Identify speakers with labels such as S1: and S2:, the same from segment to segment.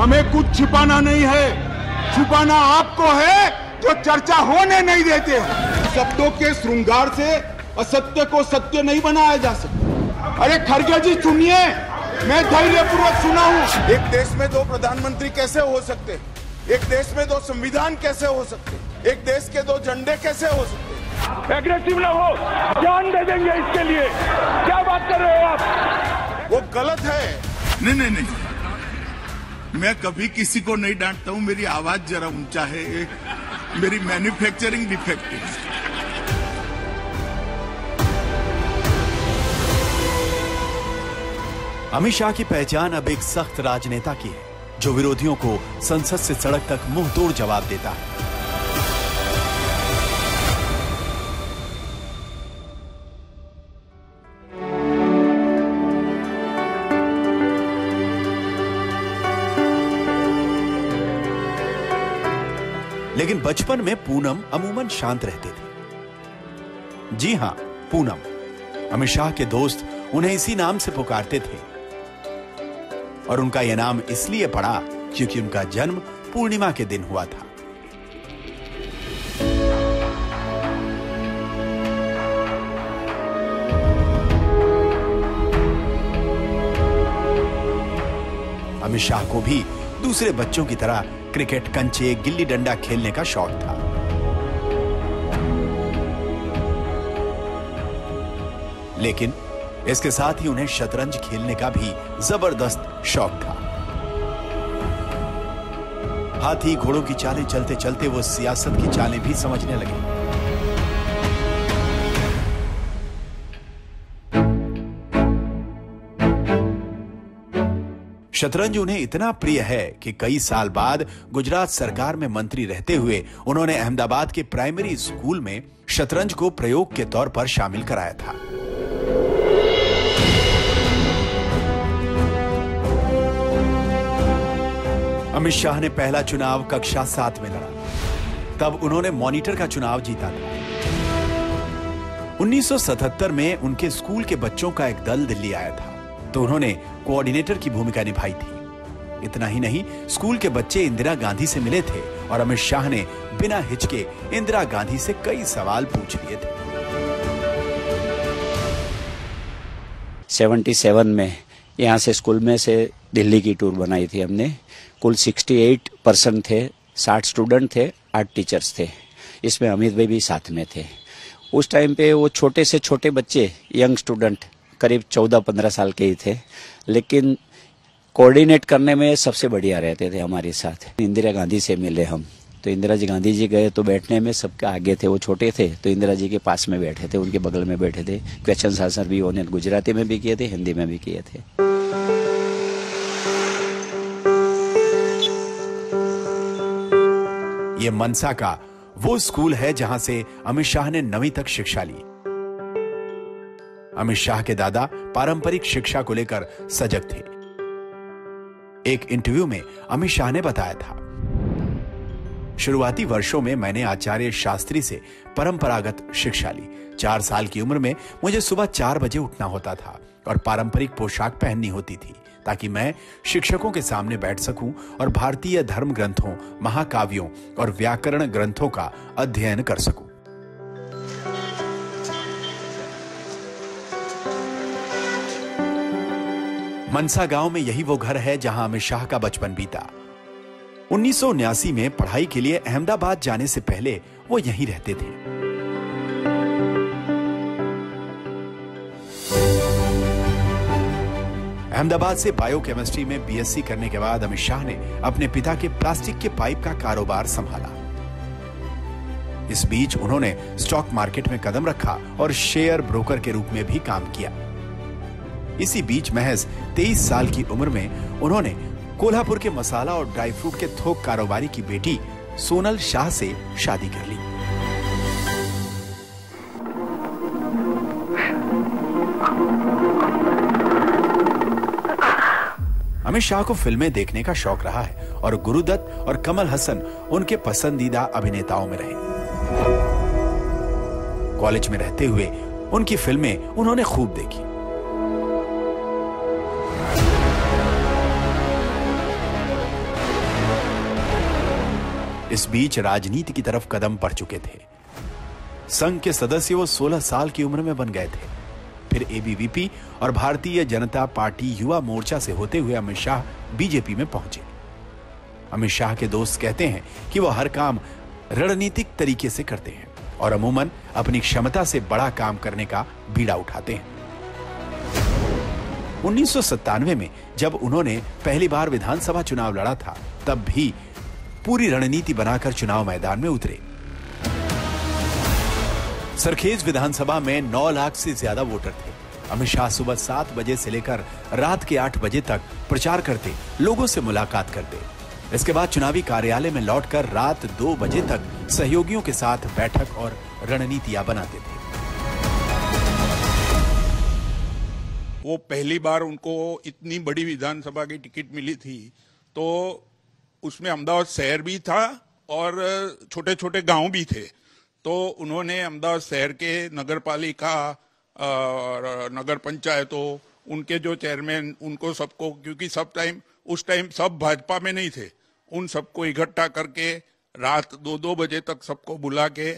S1: हमें कुछ छिपाना नहीं है, छुपाना आपको है जो चर्चा होने नहीं देते हैं। शब्दों के श्रृंगार से असत्य को सत्य नहीं बनाया जा सकता। अरे खड़गे जी सुनिए, मैं धैर्यपूर्वक सुना हूं। एक देश में 2 प्रधानमंत्री कैसे हो सकते? एक देश में 2 संविधान कैसे हो सकते? एक देश के 2 झंडे कैसे हो सकते?
S2: एग्रेसिव ना हो, जान दे देंगे इसके लिए। क्या बात कर रहे हो आप?
S1: वो गलत है।
S3: नहीं, मैं कभी किसी को नहीं डांटता हूं। मेरी आवाज जरा ऊंचा है, मेरी मैन्युफैक्चरिंग डिफेक्ट है।
S4: अमित शाह की पहचान अब एक सख्त राजनेता की है, जो विरोधियों को संसद से सड़क तक मुंह तोड़ जवाब देता है। लेकिन बचपन में पूनम अमूमन शांत रहते थे। जी हां, पूनम। अमित शाह के दोस्त उन्हें इसी नाम से पुकारते थे और उनका यह नाम इसलिए पड़ा क्योंकि उनका जन्म पूर्णिमा के दिन हुआ था। अमित शाह को भी दूसरे बच्चों की तरह क्रिकेट, कंचे, गिल्ली डंडा खेलने का शौक था। लेकिन इसके साथ ही उन्हें शतरंज खेलने का भी जबरदस्त शौक था। हाथी घोड़ों की चालें चलते चलते वो सियासत की चालें भी समझने लगे। शतरंज उन्हें इतना प्रिय है कि कई साल बाद गुजरात सरकार में मंत्री रहते हुए उन्होंने अहमदाबाद के प्राइमरी स्कूल में शतरंज को प्रयोग के तौर पर शामिल कराया था। अमित शाह ने पहला चुनाव कक्षा 7 में लड़ा। तब उन्होंने मॉनिटर का चुनाव जीता था। 1977 में उनके स्कूल के बच्चों का एक दल दिल्ली आया था, तो उन्होंने कोऑर्डिनेटर की भूमिका निभाई थी। इतना ही नहीं, स्कूल के बच्चे इंदिरा गांधी से मिले थे और अमित शाह ने बिना हिचके इंदिरा गांधी से कई सवाल पूछ लिए थे।
S5: 77 में यहाँ से स्कूल में से दिल्ली की टूर बनाई थी हमने। कुल 68% थे, 60 स्टूडेंट थे, 8 टीचर्स थे। इसमें अमित भाई भी साथ में थे। उस टाइम पे वो छोटे से छोटे बच्चे, यंग स्टूडेंट, करीब 14-15 साल के ही थे, लेकिन कोऑर्डिनेट करने में सबसे बढ़िया रहते थे हमारे साथ। इंदिरा गांधी से मिले हम, तो इंदिरा जी गांधी जी गए तो बैठने में सबके आगे थे। वो छोटे थे तो इंदिरा जी के पास में बैठे थे, उनके बगल में बैठे थे। क्वेश्चन आंसर भी उन्होंने गुजराती में भी किए थे, हिंदी में भी किए थे।
S4: ये मनसा का वो स्कूल है जहां से अमित शाह ने 9वीं तक शिक्षा ली। अमित शाह के दादा पारंपरिक शिक्षा को लेकर सजग थे। एक इंटरव्यू में अमित शाह ने बताया था, शुरुआती वर्षों में मैंने आचार्य शास्त्री से परंपरागत शिक्षा ली। 4 साल की उम्र में मुझे सुबह 4 बजे उठना होता था और पारंपरिक पोशाक पहननी होती थी ताकि मैं शिक्षकों के सामने बैठ सकूं और भारतीय धर्म ग्रंथों, महाकाव्यों और व्याकरण ग्रंथों का अध्ययन कर सकूं। मनसा गांव में यही वो घर है जहां अमित शाह का बचपन बीता। 1979 में पढ़ाई के लिए अहमदाबाद जाने से पहले वो यहीं रहते थे। अहमदाबाद से बायोकेमिस्ट्री में बीएससी करने के बाद अमित शाह ने अपने पिता के प्लास्टिक के पाइप का कारोबार संभाला। इस बीच उन्होंने स्टॉक मार्केट में कदम रखा और शेयर ब्रोकर के रूप में भी काम किया। इसी बीच महज 23 साल की उम्र में उन्होंने कोल्हापुर के मसाला और ड्राई फ्रूट के थोक कारोबारी की बेटी सोनल शाह से शादी कर ली। अमित शाह को फिल्में देखने का शौक रहा है और गुरुदत्त और कमल हसन उनके पसंदीदा अभिनेताओं में रहे। कॉलेज में रहते हुए उनकी फिल्में उन्होंने खूब देखी। इस बीच राजनीति की तरफ कदम पड़ चुके थे। संघ के सदस्य वो 16 साल की उम्र में बन गए थे। फिर एबीवीपी और भारतीय जनता पार्टी युवा मोर्चा से होते हुए अमित शाह बीजेपी में पहुंचे। अमित शाह के दोस्त कहते हैं कि वो हर काम रणनीतिक तरीके से करते हैं और अमूमन अपनी क्षमता से बड़ा काम करने का बीड़ा उठाते हैं। 1997 में जब उन्होंने पहली बार विधानसभा चुनाव लड़ा था, तब भी पूरी रणनीति बनाकर चुनाव मैदान में उतरे। सरखेज विधानसभा में 9 लाख से ज्यादा वोटर थे। अमित शाह सुबह 7 बजे से लेकर रात के 8 बजे तक प्रचार करते, लोगों से मुलाकात करते। इसके बाद चुनावी कार्यालय में लौटकर रात 2 बजे तक सहयोगियों के साथ बैठक और रणनीतियां बनाते थे।
S3: वो पहली बार उनको इतनी बड़ी विधानसभा की टिकट मिली थी, तो उसमें अहमदाबाद शहर भी था और छोटे छोटे गांव भी थे। तो उन्होंने अहमदाबाद शहर के नगर पालिका और नगर पंचायतों, उनके जो चेयरमैन, उनको सबको, क्योंकि उस टाइम सब भाजपा में नहीं थे, उन सबको इकट्ठा करके रात 2-2 बजे तक सबको बुला के,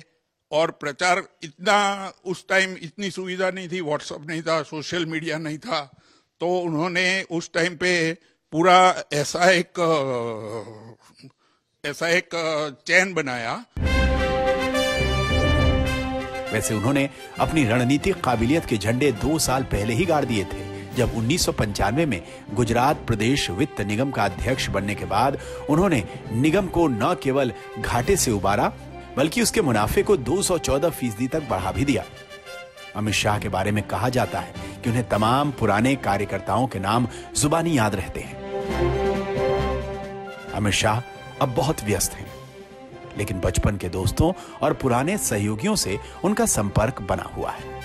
S3: और प्रचार इतना, उस टाइम इतनी सुविधा नहीं थी, व्हाट्सएप नहीं था, सोशल मीडिया नहीं था, तो उन्होंने उस टाइम पे पूरा ऐसा एक चैन बनाया।
S4: वैसे उन्होंने अपनी रणनीतिक काबिलियत के झंडे 2 साल पहले ही गाड़ दिए थे, जब 1995 में गुजरात प्रदेश वित्त निगम का अध्यक्ष बनने के बाद उन्होंने निगम को न केवल घाटे से उबारा, बल्कि उसके मुनाफे को 214% तक बढ़ा भी दिया। अमित शाह के बारे में कहा जाता है कि उन्हें तमाम पुराने कार्यकर्ताओं के नाम जुबानी याद रहते हैं। अमित शाह अब बहुत व्यस्त हैं, लेकिन बचपन के दोस्तों और पुराने सहयोगियों से उनका संपर्क बना हुआ है।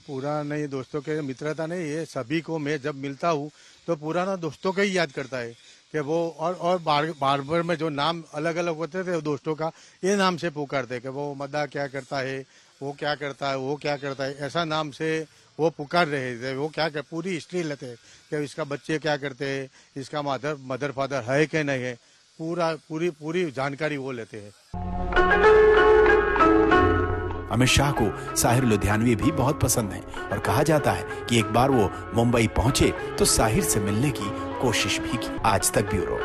S6: पुराने दोस्तों के मित्रता नहीं है, सभी को मैं जब मिलता हूँ तो पुराना दोस्तों को ही याद करता है कि वो, और बार में जो नाम अलग अलग होते थे दोस्तों का, ये नाम से पुकारते कि वो मदा क्या करता है, वो क्या करता है, वो क्या करता है, ऐसा नाम से वो पुकार रहे थे। वो क्या कर, पूरी हिस्ट्री लेते हैं कि इसका बच्चे क्या करते हैं, इसका मदर फादर है कि नहीं है, पूरी जानकारी वो लेते हैं।
S4: अमित शाह को साहिर लुधियानवी भी बहुत पसंद है और कहा जाता है कि एक बार वो मुंबई पहुंचे तो साहिर से मिलने की कोशिश भी की। आज तक ब्यूरो।